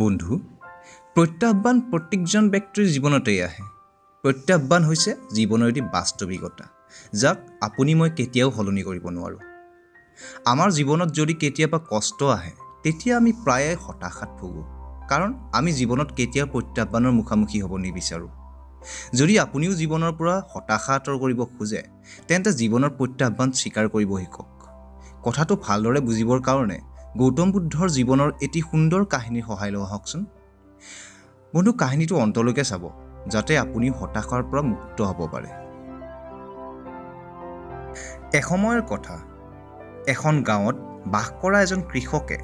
বন্ধু, প্ৰত্যাহ্বান প্ৰত্যেকজন ব্যক্তিৰ জীৱনতেই আহে। প্ৰত্যাহ্বান হৈছে জীৱনৰ এটি বাস্তৱিকতা, যাক আপুনি মই কেতিয়াও সলনি কৰিব নোৱাৰোঁ। আমাৰ জীৱনত যদি কেতিয়াবা কষ্ট আহে, তেতিয়া আমি প্ৰায়ে হতাশাত ভোগোঁ, কাৰণ আমি জীৱনত কেতিয়াও প্ৰত্যাহ্বানৰ মুখামুখি হ'ব নিবিচাৰোঁ। যদি আপুনিও জীৱনৰ পৰা হতাশা আঁতৰ কৰিব খোজে, তেন্তে জীৱনৰ প্ৰত্যাহ্বান স্বীকাৰ কৰিব শিকক। কথাটো ভালদৰে বুজিবৰ কাৰণে গৌতম বুদ্ধৰ জীৱনৰ এটি সুন্দৰ কাহিনীৰ সহায় লওঁ আহকচোন। বন্ধু, কাহিনীটো অন্তলৈকে চাব, যাতে আপুনিও হতাশাৰ পৰা মুক্ত হ'ব পাৰে। এসময়ৰ কথা, এখন গাঁৱত বাস কৰা এজন কৃষকে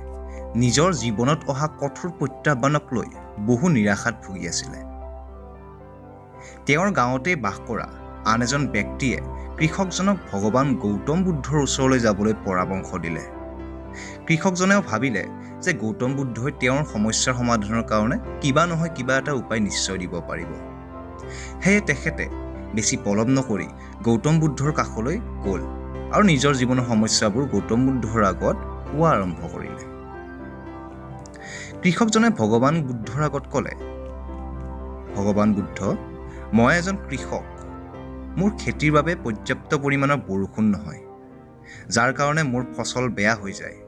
নিজৰ জীৱনত অহা কঠোৰ প্ৰত্যাহ্বানক লৈ বহু নিৰাশাত ভুগি আছিলে। তেওঁৰ গাঁৱতেই বাস কৰা আন এজন ব্যক্তিয়ে কৃষকজনক ভগৱান গৌতম বুদ্ধৰ ওচৰলৈ যাবলৈ পৰামৰ্শ দিলে। কৃষকজনেও ভাবিলে যে গৌতম বুদ্ধই তেওঁৰ সমস্যাৰ সমাধানৰ কাৰণে কিবা নহয় কিবা এটা উপায় নিশ্চয় দিব পাৰিব। সেয়ে তেখেতে বেছি পলম নকৰি গৌতম বুদ্ধৰ কাষলৈ গ'ল আৰু নিজৰ জীৱনৰ সমস্যাবোৰ গৌতম বুদ্ধৰ আগত কোৱা আৰম্ভ কৰিলে। কৃষকজনে ভগৱান বুদ্ধৰ আগত ক'লে, ভগৱান বুদ্ধ, মই এজন কৃষক। মোৰ খেতিৰ বাবে পৰ্যাপ্ত পৰিমাণৰ বৰষুণ নহয়, যাৰ কাৰণে মোৰ ফচল বেয়া হৈ যায়।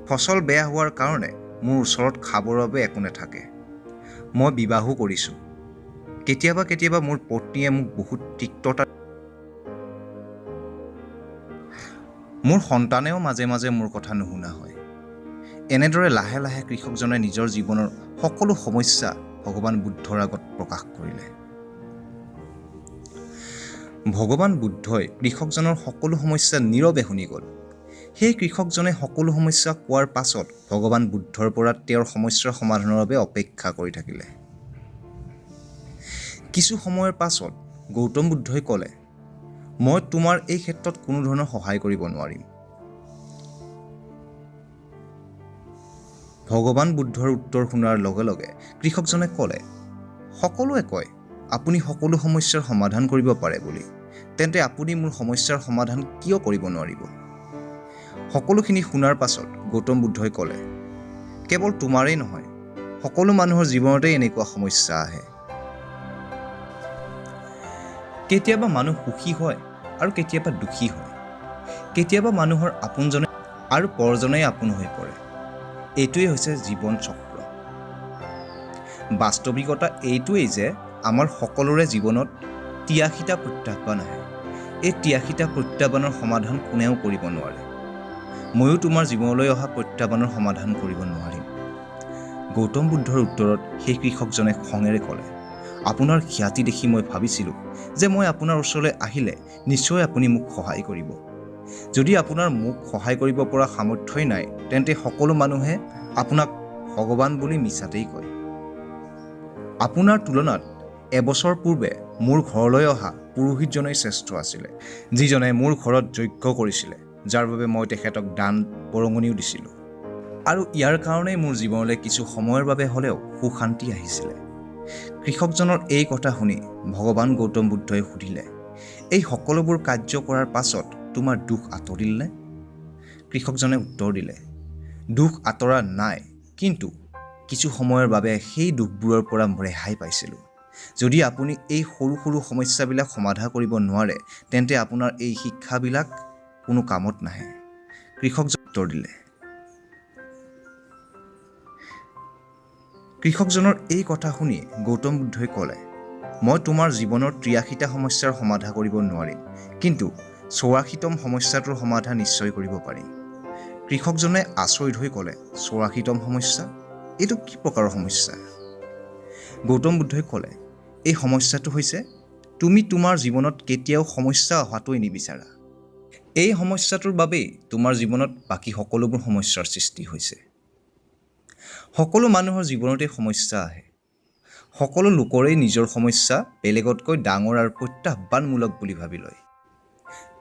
ফচল বেয়া হোৱাৰ কাৰণে মোৰ ওচৰত খাবৰ বাবে একো নাথাকে। মই বিবাহো কৰিছোঁ। কেতিয়াবা কেতিয়াবা মোৰ পত্নীয়ে মোক বহুত তিক্ততা, মোৰ সন্তানেও মাজে মাজে মোৰ কথা নুশুনা হয়। এনেদৰে লাহে লাহে কৃষকজনে নিজৰ জীৱনৰ সকলো সমস্যা ভগৱান বুদ্ধৰ আগত প্ৰকাশ কৰিলে। ভগৱান বুদ্ধই কৃষকজনৰ সকলো সমস্যা নীৰৱে শুনি গ'ল। সেই কৃষকজনে সকলো সমস্যা কোৱাৰ পাছত ভগৱান বুদ্ধৰ পৰা তেওঁৰ সমস্যাৰ সমাধানৰ বাবে অপেক্ষা কৰি থাকিলে। কিছু সময়ৰ পাছত গৌতম বুদ্ধই ক'লে, মই তোমাৰ এই ক্ষেত্ৰত কোনো ধৰণৰ সহায় কৰিব নোৱাৰিম। ভগৱান বুদ্ধৰ উত্তৰ শুনাৰ লগে লগে কৃষকজনে ক'লে, সকলোৱে কয় আপুনি সকলো সমস্যাৰ সমাধান কৰিব পাৰে বুলি, তেন্তে আপুনি মোৰ সমস্যাৰ সমাধান কিয় কৰিব নোৱাৰিব? সকলোখিনি শুনাৰ পাছত গৌতম বুদ্ধই ক'লে, কেৱল তোমাৰেই নহয়, সকলো মানুহৰ জীৱনতেই এনেকুৱা সমস্যা আহে। কেতিয়াবা মানুহ সুখী হয় আৰু কেতিয়াবা দুখী হয়। কেতিয়াবা মানুহৰ আপোনজনে আৰু পৰজনেই আপোন হৈ পৰে। এইটোৱেই হৈছে জীৱন চক্ৰ। বাস্তৱিকতা এইটোৱেই যে আমাৰ সকলোৰে জীৱনত ৮৩টা প্ৰত্যাহ্বান আহে। এই ৮৩টা প্ৰত্যাহ্বানৰ সমাধান কোনেও কৰিব নোৱাৰে। ময়ো তোমাৰ জীৱনলৈ অহা প্ৰত্যাহ্বানৰ সমাধান কৰিব নোৱাৰিম। গৌতম বুদ্ধৰ উত্তৰত সেই কৃষকজনে খঙেৰে ক'লে, আপোনাৰ খ্যাতি দেখি মই ভাবিছিলোঁ যে মই আপোনাৰ ওচৰলৈ আহিলে নিশ্চয় আপুনি মোক সহায় কৰিব। যদি আপোনাৰ মোক সহায় কৰিব পৰা সামৰ্থ্যই নাই, তেন্তে সকলো মানুহে আপোনাক ভগৱান বুলি মিছাতেই কয়। আপোনাৰ তুলনাত এবছৰ পূৰ্বে মোৰ ঘৰলৈ অহা পুৰোহিতজনেই শ্ৰেষ্ঠ আছিলে, যিজনে মোৰ ঘৰত যজ্ঞ কৰিছিলে, যাৰ বাবে মই তেখেতক দান বৰঙণিও দিছিলোঁ। আৰু ইয়াৰ কাৰণেই মোৰ জীৱনলৈ কিছু সময়ৰ বাবে হ'লেও সুখ শান্তি আহিছিলে। কৃষকজনৰ এই কথা শুনি ভগৱান গৌতম বুদ্ধই সুধিলে, এই সকলোবোৰ কাৰ্য কৰাৰ পাছত তোমাৰ দুখ আঁতৰিলনে? কৃষকজনে উত্তৰ দিলে, দুখ আঁতৰা নাই, কিন্তু কিছু সময়ৰ বাবে সেই দুখবোৰৰ পৰা ৰেহাই পাইছিলোঁ। যদি আপুনি এই সৰু সৰু সমস্যাবিলাক সমাধান কৰিব নোৱাৰে, তেন্তে আপোনাৰ এই শিক্ষাবিলাক কোনো কামত নাহে। কৃষকজনে উত্তৰ দিলে। কৃষকজনৰ এই কথা শুনি গৌতম বুদ্ধই ক'লে, মই তোমাৰ জীৱনৰ ৮৩টা সমস্যাৰ সমাধান কৰিব নোৱাৰিম, কিন্তু ৮৪তম সমস্যাটোৰ সমাধান নিশ্চয় কৰিব পাৰিম। কৃষকজনে আচৰিত হৈ ক'লে, ৮৪তম সমস্যা? এইটো কি প্ৰকাৰৰ সমস্যা? গৌতম বুদ্ধই ক'লে, এই সমস্যাটো হৈছে তুমি তোমাৰ জীৱনত কেতিয়াও সমস্যা অহাটোৱেই নিবিচাৰা। এই সমস্যাটোৰ বাবেই তোমাৰ জীৱনত বাকী সকলোবোৰ সমস্যাৰ সৃষ্টি হৈছে। সকলো মানুহৰ জীৱনতে সমস্যা আহে। সকলো লোকৰেই নিজৰ সমস্যা বেলেগতকৈ ডাঙৰ আৰু প্ৰত্যাহ্বানমূলক বুলি ভাবি লয়।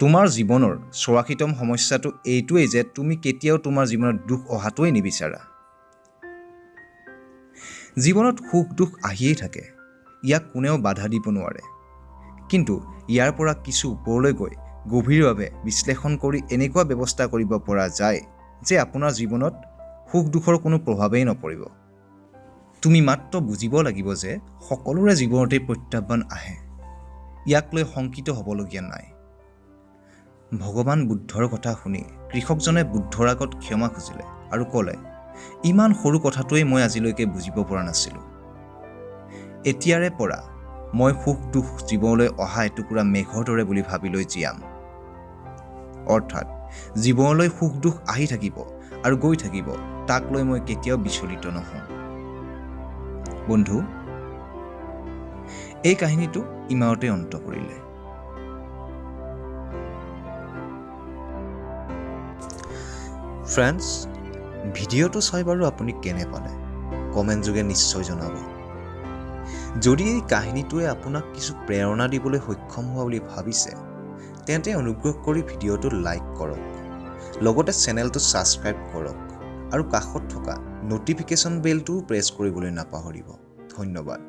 তোমাৰ জীৱনৰ ৮৪তম সমস্যাটো এইটোৱেই যে তুমি কেতিয়াও তোমাৰ জীৱনত দুখ অহাটোৱেই নিবিচাৰা। জীৱনত সুখ দুখ আহিয়েই থাকে, ইয়াক কোনেও বাধা দিব নোৱাৰে। কিন্তু ইয়াৰ পৰা কিছু ওপৰলৈ গৈ গভীৰভাৱে বিশ্লেষণ কৰি এনেকুৱা ব্যৱস্থা কৰিব পৰা যায় যে আপোনাৰ জীৱনত সুখ দুখৰ কোনো প্ৰভাৱেই নপৰিব। তুমি মাত্ৰ বুজিব লাগিব যে সকলোৰে জীৱনতেই প্ৰত্যাহ্বান আহে। ইয়াক লৈ শংকিত হ'বলগীয়া নাই। ভগৱান বুদ্ধৰ কথা শুনি কৃষকজনে বুদ্ধৰ আগত ক্ষমা খুজিলে আৰু ক'লে, ইমান সৰু কথাটোৱেই মই আজিলৈকে বুজিব পৰা নাছিলোঁ। এতিয়াৰে পৰা মই সুখ দুখ জীৱনলৈ অহা এটুকুৰা মেঘৰ দৰে বুলি ভাবি লৈ জীয়াম। অৰ্থাৎ জীৱনলৈ সুখ দুখ আহি থাকিব আৰু গৈ থাকিব, তাক লৈ মই কেতিয়াও বিচলিত নহওঁ। বন্ধু, এই কাহিনীটো ইমানতে অন্ত পৰিলে। ফ্ৰেণ্ডছ, ভিডিঅ'টো চাই বাৰু আপুনি কেনে পালে কমেণ্ট যোগে নিশ্চয় জনাব। যদি এই কাহিনীটোৱে আপোনাক কিছু প্ৰেৰণা দিবলৈ সক্ষম হোৱা বুলি ভাবিছে, তেন্তে অনুগ্ৰহ কৰি ভিডিঅ'টো লাইক কৰক, লগতে চেনেলটো ছাবস্ক্ৰাইব কৰক আৰু কাষত থকা ন'টিফিকেশ্যন বেলটোও প্ৰেছ কৰিবলৈ নাপাহৰিব। ধন্যবাদ।